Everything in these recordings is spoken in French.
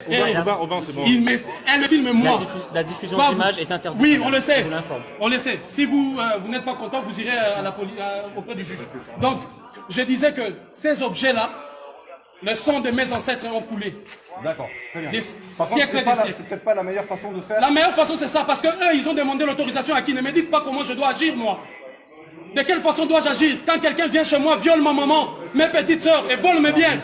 Aubin, c'est bon. Elle me filme moi. La diffusion d'images est interdite. Oui, on le sait. Je vous l'informe. On le sait. Si vous n'êtes pas content, vous irez à auprès du juge. Donc, je disais que ces objets-là, le sang de mes ancêtres ont coulé. D'accord, très bien. Des Par contre, siècles c'est peut-être pas la meilleure façon de faire. La meilleure façon, c'est ça, parce que eux, ils ont demandé l'autorisation à qui? Ne me dites pas comment je dois agir, moi. De quelle façon dois-je agir quand quelqu'un vient chez moi, viole ma maman, mes petites sœurs et vole mes biens?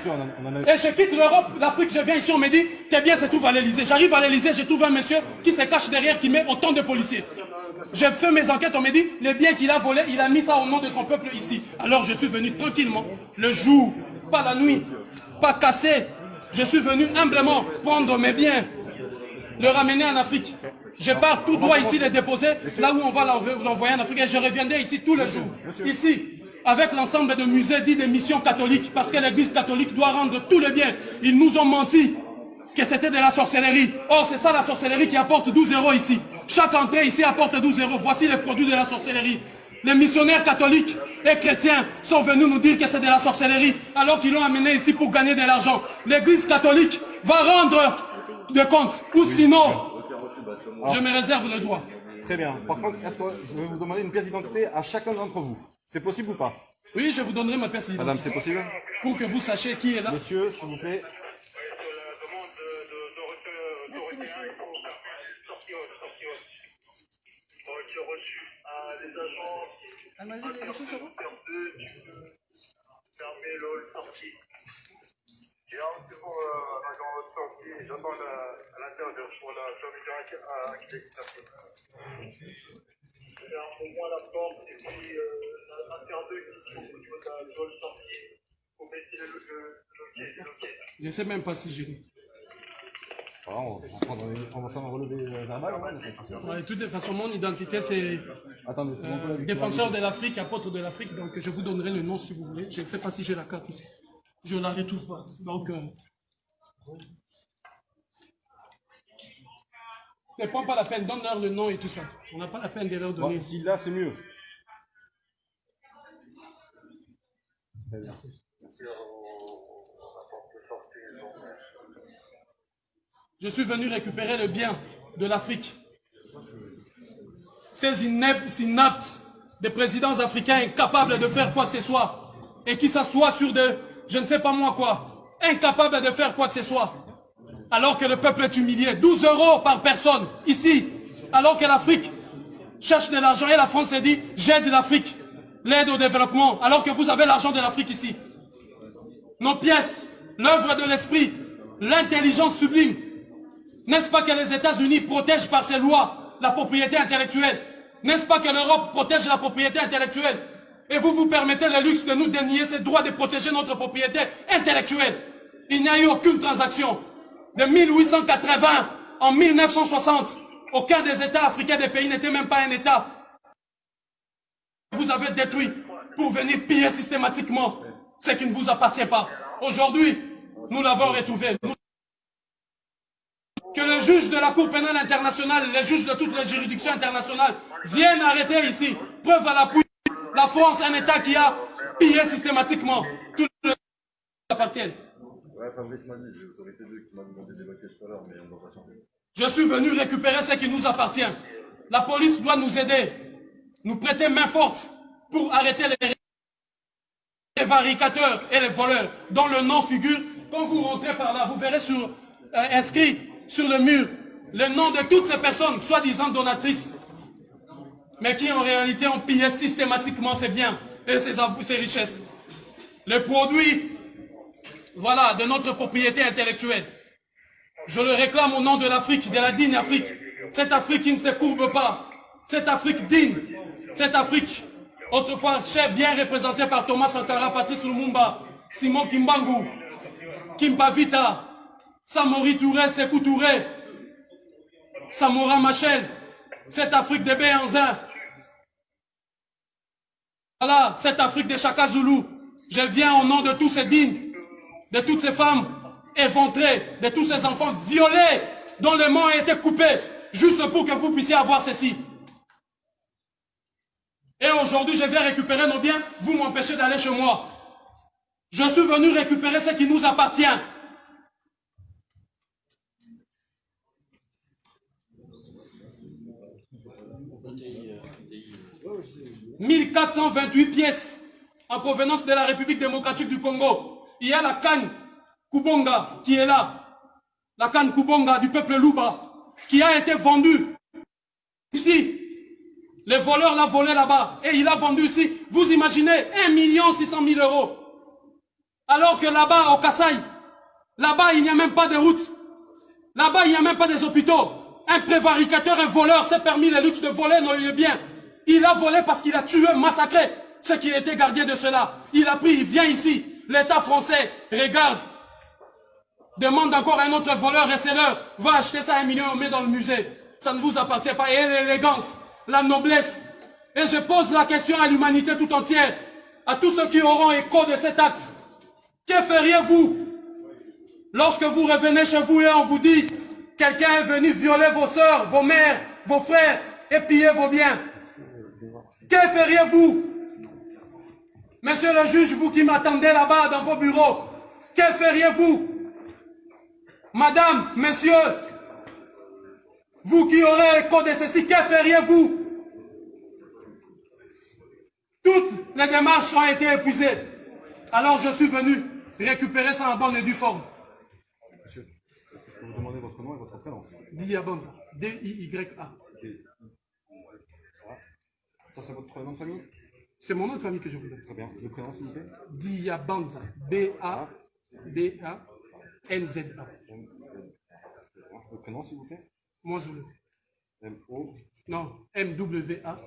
Et je quitte l'Europe, l'Afrique, je viens ici, on me dit, tes biens se trouvent à l'Elysée. J'arrive à l'Elysée, je trouve un monsieur qui se cache derrière, qui met autant de policiers. Je fais mes enquêtes, on me dit, les biens qu'il a volés, il a mis ça au nom de son peuple ici. Alors je suis venu tranquillement, le jour, pas la nuit, pas cassé. Je suis venu humblement prendre mes biens, le ramener en Afrique. Je pars tout droit ici les déposer, là où on va l'envoyer en Afrique. Et je reviendrai ici tous les jours. Ici, avec l'ensemble de musées dits des missions catholiques, parce que l'église catholique doit rendre tout le bien. Ils nous ont menti que c'était de la sorcellerie. Or, c'est ça la sorcellerie qui apporte 12 € ici. Chaque entrée ici apporte 12 €. Voici les produits de la sorcellerie. Les missionnaires catholiques et chrétiens sont venus nous dire que c'est de la sorcellerie, alors qu'ils l'ont amené ici pour gagner de l'argent. L'église catholique va rendre des comptes, ou sinon, je me réserve le droit. Très bien. Par contre, est-ce que je vais vous demander une pièce d'identité à chacun d'entre vous? C'est possible ou pas? Oui, je vous donnerai ma pièce d'identité. Madame, c'est possible? Pour que vous sachiez qui est là. Monsieur, s'il vous plaît. C'est bon, agent sorti, j'attends à l'intérieur pour la fermeture accessible. Pour moi, la porte, et puis l'intérieur ici, au niveau de la zone sortie, pour baisser le loquet. Je ne sais même pas si j'ai. On va faire un relevé verbal. De toute façon, mon identité, c'est défenseur de l'Afrique, apôtre de l'Afrique. Donc, je vous donnerai le nom si vous voulez. Je ne sais pas si j'ai la carte ici. Je ne la retrouve pas. Donc, ne prends pas la peine, donne-leur le nom et tout ça. On n'a pas la peine de leur donner. Si là, c'est mieux. Merci. Je suis venu récupérer le bien de l'Afrique. Ces inaptes des présidents africains incapables de faire quoi que ce soit et qui s'assoient sur de, je ne sais pas moi quoi, incapables de faire quoi que ce soit. Alors que le peuple est humilié. 12 € par personne, ici. Alors que l'Afrique cherche de l'argent et la France s'est dit, j'aide l'Afrique, l'aide au développement, alors que vous avez l'argent de l'Afrique ici. Nos pièces, l'œuvre de l'esprit, l'intelligence sublime. N'est-ce pas que les États-Unis protègent par ces lois la propriété intellectuelle? N'est-ce pas que l'Europe protège la propriété intellectuelle? Et vous vous permettez le luxe de nous dénier ce droit de protéger notre propriété intellectuelle. Il n'y a eu aucune transaction. De 1880 en 1960, aucun des États africains des pays n'était même pas un État. Vous avez détruit pour venir piller systématiquement ce qui ne vous appartient pas. Aujourd'hui, nous l'avons retrouvé. Que le juge de la Cour pénale internationale, les juges de toutes les juridictions internationales viennent arrêter ici. Preuve à l'appui, la France, un État qui a pillé systématiquement tout le qui appartiennent. Je suis venu récupérer ce qui nous appartient. La police doit nous aider, nous prêter main forte pour arrêter les prévaricateurs et les voleurs dont le nom figure. Quand vous rentrez par là, vous verrez inscrit sur le mur le nom de toutes ces personnes, soi-disant donatrices, mais qui en réalité ont pillé systématiquement ses biens et ses richesses. Le produit, voilà, de notre propriété intellectuelle. Je le réclame au nom de l'Afrique, de la digne Afrique. Cette Afrique qui ne se courbe pas. Cette Afrique digne. Cette Afrique, autrefois bien représentée par Thomas Sankara, Patrice Lumumba, Simon Kimbangu, Kimpa Vita, Samori Touré, Sékou Touré, Samora Machel, cette Afrique de Béhanzin. Voilà, cette Afrique de Chaka Zulu. Je viens au nom de tous ces dignes, de toutes ces femmes éventrées, de tous ces enfants violés, dont les mains ont été coupées, juste pour que vous puissiez avoir ceci. Et aujourd'hui, je viens récupérer nos biens, vous m'empêchez d'aller chez moi. Je suis venu récupérer ce qui nous appartient. 1428 pièces en provenance de la République démocratique du Congo. Il y a la canne Kubonga qui est là. La canne Kubonga du peuple Luba qui a été vendue ici. Les voleurs l'ont volé là-bas et il a vendu ici. Vous imaginez 1 600 000 €. Alors que là-bas, au Kasaï, là-bas, il n'y a même pas de route. Là-bas, il n'y a même pas des hôpitaux. Un prévaricateur, un voleur s'est permis le luxe de voler nos biens. Il a volé parce qu'il a tué, massacré ceux qui étaient gardiens de cela. Il a pris, il vient ici. L'État français regarde. Demande encore à un autre voleur, restez-le. Va acheter ça à 1 million, on met dans le musée. Ça ne vous appartient pas. Et l'élégance, la noblesse. Et je pose la question à l'humanité tout entière. À tous ceux qui auront écho de cet acte. Que feriez-vous lorsque vous revenez chez vous et on vous dit quelqu'un est venu violer vos sœurs, vos mères, vos frères et piller vos biens? Que feriez-vous? Monsieur le juge, vous qui m'attendez là-bas dans vos bureaux, que feriez-vous? Madame, messieurs, vous qui aurez écho de ceci, que feriez-vous? Toutes les démarches ont été épuisées. Alors je suis venu récupérer ça en bonne et due forme. Monsieur, est-ce que je peux vous demander votre nom et votre prénom? Diabanza. D-I-Y-A. Ça, c'est votre nom de famille? C'est mon nom de famille que je vous donne. Très bien. Le prénom, s'il vous plaît? Diabanza. B-A-D-A-N-Z-A. Le prénom, s'il vous plaît? Moi, je le. M-O. Non, M-W-A.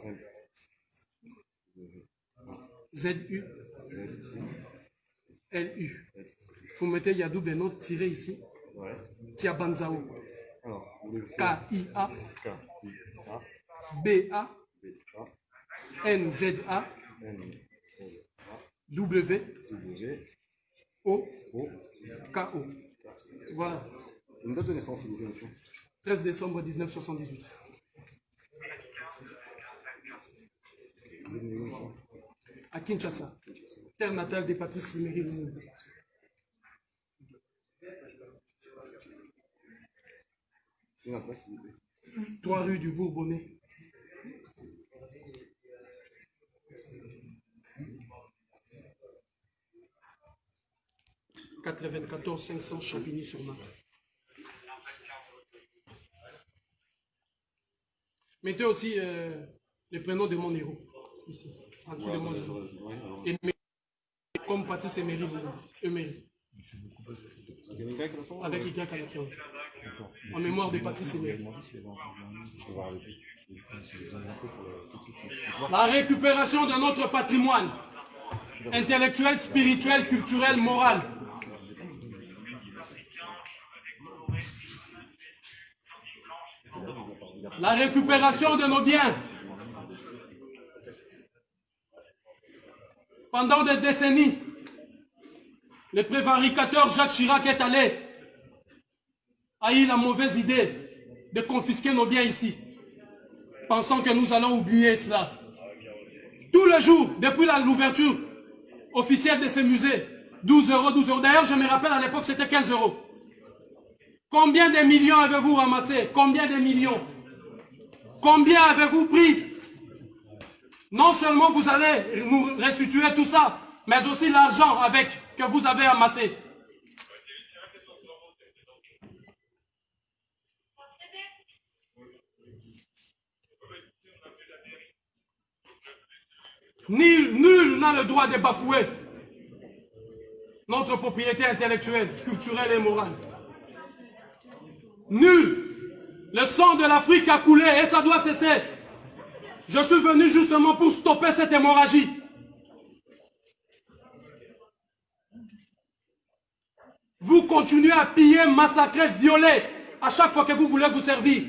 Z-U. L-U. Vous mettez, il y a double note tiré ici. Ouais. Diabanzao. Alors, K-I-A. K-I-A. B-A. B-A. N-Z-A. N-Z-A. W. W. O. O. K-O. Voilà. Une date de naissance, s'il vous plaît, monsieur. 13 décembre 1978. Vous êtes né où, monsieur? À Kinshasa. Terre natale des Patrice Emery Lumumba. Une adresse, s'il vous plaît. 3 rue du Bourbonnais. « 94 500 Champigny-sur-Marne. » Mettez aussi le prénom de mon héros, ici, en dessous de mon héros. Comme Patrice Emery, Emery. Avec Y à la fin. En mémoire de Patrice Emery. La récupération de notre patrimoine intellectuel, spirituel, culturel, moral. La récupération de nos biens. Pendant des décennies, le prévaricateur Jacques Chirac est allé, a eu la mauvaise idée de confisquer nos biens ici, pensant que nous allons oublier cela. Tous les jours, depuis l'ouverture officielle de ces musées, 12 €, 12 €. D'ailleurs, je me rappelle à l'époque, c'était 15 €. Combien de millions avez-vous ramassé? Combien de millions? Combien avez-vous pris? Non seulement vous allez nous restituer tout ça, mais aussi l'argent avec que vous avez amassé. Nul n'a le droit de bafouer notre propriété intellectuelle, culturelle et morale. Nul. Le sang de l'Afrique a coulé et ça doit cesser. Je suis venu justement pour stopper cette hémorragie. Vous continuez à piller, massacrer, violer à chaque fois que vous voulez vous servir.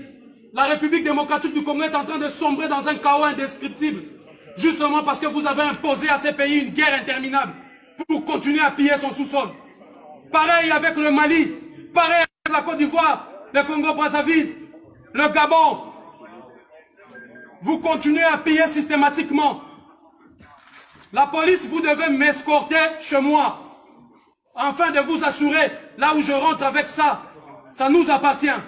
La République démocratique du Congo est en train de sombrer dans un chaos indescriptible. Justement parce que vous avez imposé à ces pays une guerre interminable pour continuer à piller son sous-sol. Pareil avec le Mali, pareil avec la Côte d'Ivoire, le Congo-Brazzaville, le Gabon. Vous continuez à piller systématiquement. La police, vous devez m'escorter chez moi, afin de vous assurer, là où je rentre avec ça, ça nous appartient.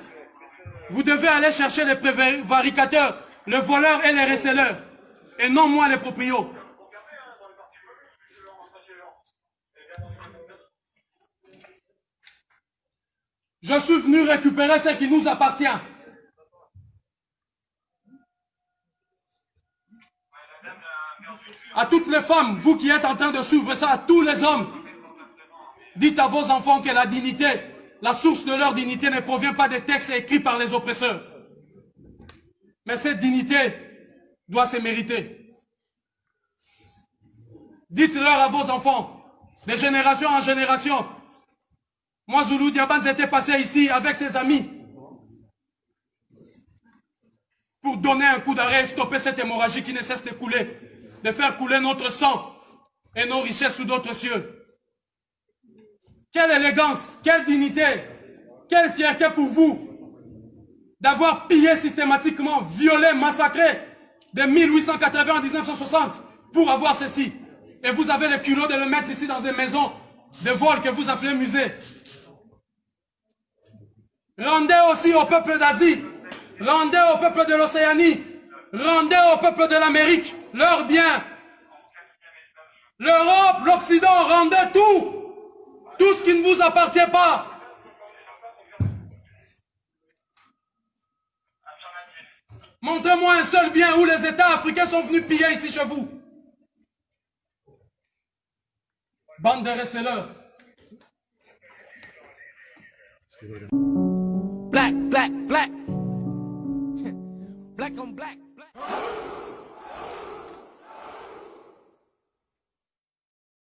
Vous devez aller chercher les prévaricateurs, le voleur et les receleurs, et non moi les proprios. Je suis venu récupérer ce qui nous appartient. À toutes les femmes, vous qui êtes en train de suivre ça, à tous les hommes, dites à vos enfants que la dignité, la source de leur dignité ne provient pas des textes écrits par les oppresseurs. Mais cette dignité doit se mériter. Dites-leur à vos enfants, de génération en génération. Moi, Zulu Diabans était passé ici avec ses amis pour donner un coup d'arrêt et stopper cette hémorragie qui ne cesse de couler, de faire couler notre sang et nos richesses sous d'autres cieux. Quelle élégance, quelle dignité, quelle fierté pour vous d'avoir pillé systématiquement, violé, massacré de 1880 à 1960 pour avoir ceci. Et vous avez le culot de le mettre ici dans des maisons de vol que vous appelez musée. Rendez aussi au peuple d'Asie, rendez au peuple de l'Océanie, rendez au peuple de l'Amérique leurs biens. L'Europe, l'Occident, rendez tout, tout ce qui ne vous appartient pas. Montrez-moi un seul bien où les États africains sont venus piller ici chez vous. Bande de receleurs. Black, black, black. Black on black, black.